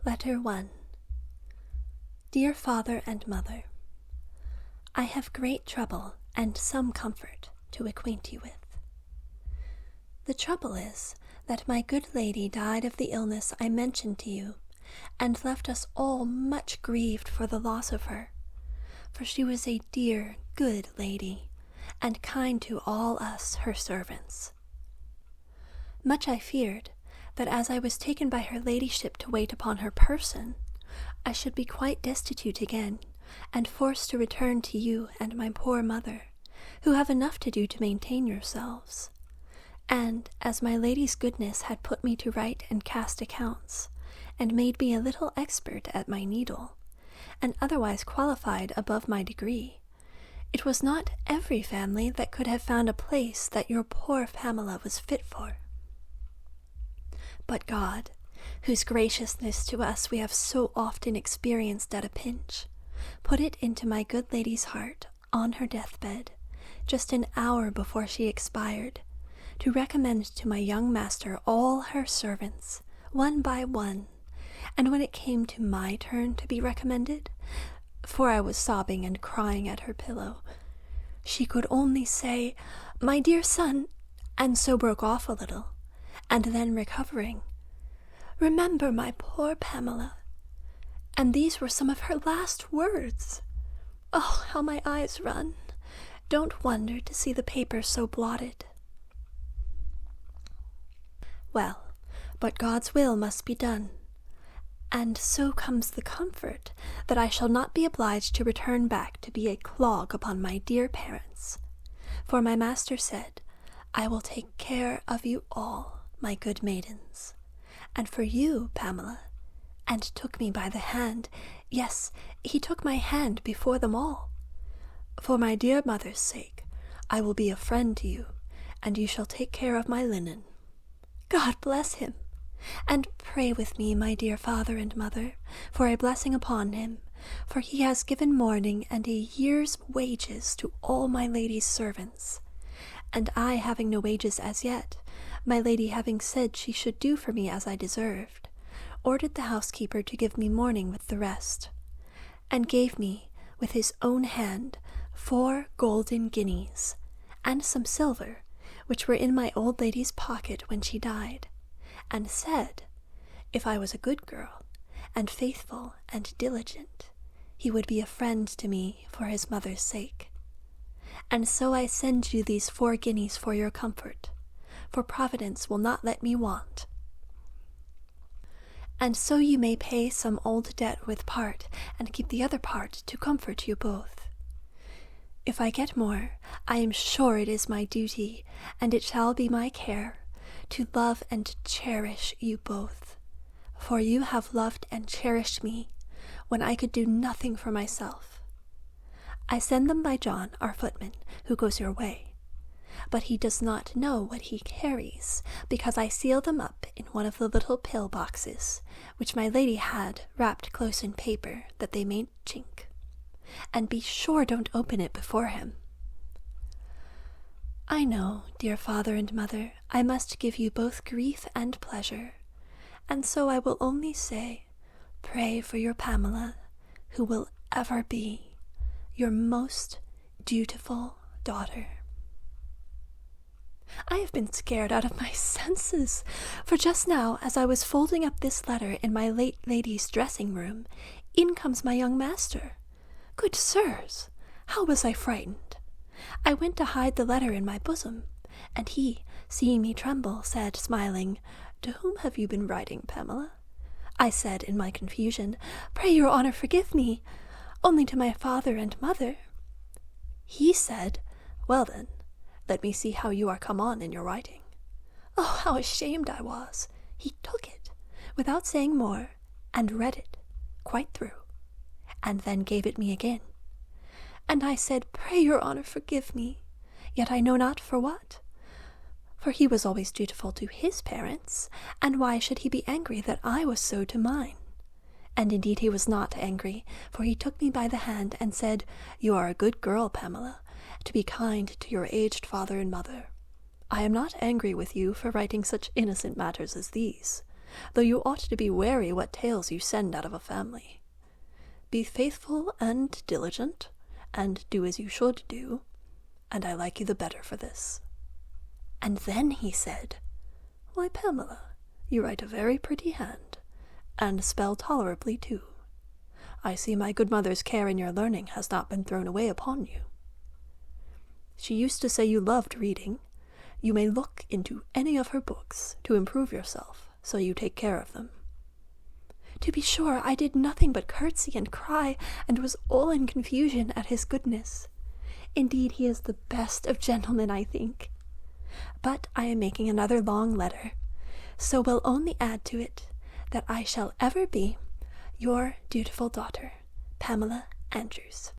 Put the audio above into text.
Letter 1. Dear Father and Mother, I have great trouble and some comfort to acquaint you with. The trouble is that my good lady died of the illness I mentioned to you, and left us all much grieved for the loss of her, for she was a dear, good lady, and kind to all us, her servants. Much I feared that as I was taken by her ladyship to wait upon her person, I should be quite destitute again, and forced to return to you and my poor mother, who have enough to do to maintain yourselves. And as my lady's goodness had put me to write and cast accounts, and made me a little expert at my needle, and otherwise qualified above my degree, it was not every family that could have found a place that your poor Pamela was fit for. But God, whose graciousness to us we have so often experienced at a pinch, put it into my good lady's heart on her deathbed, just an hour before she expired, to recommend to my young master all her servants, one by one, and when it came to my turn to be recommended, for I was sobbing and crying at her pillow, she could only say, "My dear son," and so broke off a little, and then recovering, "Remember my poor Pamela." And these were some of her last words. Oh, how my eyes run! Don't wonder to see the paper so blotted. Well, but God's will must be done, and so comes the comfort that I shall not be obliged to return back to be a clog upon my dear parents, for my master said, "I will take care of you all, my good maidens, and for you, Pamela," and took me by the hand. Yes, he took my hand before them all. "For my dear mother's sake, I will be a friend to you, and you shall take care of my linen." God bless him! And pray with me, my dear father and mother, for a blessing upon him, for he has given mourning and a year's wages to all my lady's servants, and I having no wages as yet, my lady having said she should do for me as I deserved, ordered the housekeeper to give me mourning with the rest, and gave me, with his own hand, 4 golden guineas, and some silver, which were in my old lady's pocket when she died, and said, if I was a good girl, and faithful and diligent, he would be a friend to me for his mother's sake. And so I send you these 4 guineas for your comfort, for Providence will not let me want. And so you may pay some old debt with part, and keep the other part to comfort you both. If I get more, I am sure it is my duty, and it shall be my care, to love and cherish you both, for you have loved and cherished me when I could do nothing for myself. I send them by John, our footman, who goes your way, but he does not know what he carries, because I seal them up in one of the little pill boxes, which my lady had wrapped close in paper, that they mayn't chink. And be sure don't open it before him. I know, dear father and mother, I must give you both grief and pleasure, and so I will only say, pray for your Pamela, who will ever be your most dutiful daughter. I have been scared out of my senses, for just now, as I was folding up this letter in my late lady's dressing-room, in comes my young master. Good sirs, how was I frightened! I went to hide the letter in my bosom, and he, seeing me tremble, said, smiling, "To whom have you been writing, Pamela?" I said, in my confusion, "Pray your honour forgive me, only to my father and mother." He said, "Well then, let me see how you are come on in your writing." Oh, how ashamed I was! He took it, without saying more, and read it, quite through, and then gave it me again. And I said, "Pray your honour forgive me, yet I know not for what." For he was always dutiful to his parents, and why should he be angry that I was so to mine? And indeed he was not angry, for he took me by the hand and said, "You are a good girl, Pamela, to be kind to your aged father and mother. I am not angry with you for writing such innocent matters as these, though you ought to be wary what tales you send out of a family. Be faithful and diligent, and do as you should do, and I like you the better for this." And then he said, "Why, Pamela, you write a very pretty hand, and spell tolerably too. I see my good mother's care in your learning has not been thrown away upon you. She used to say you loved reading. You may look into any of her books to improve yourself, so you take care of them." To be sure, I did nothing but curtsy and cry, and was all in confusion at his goodness. Indeed, he is the best of gentlemen, I think. But I am making another long letter, so will only add to it that I shall ever be your dutiful daughter, Pamela Andrews.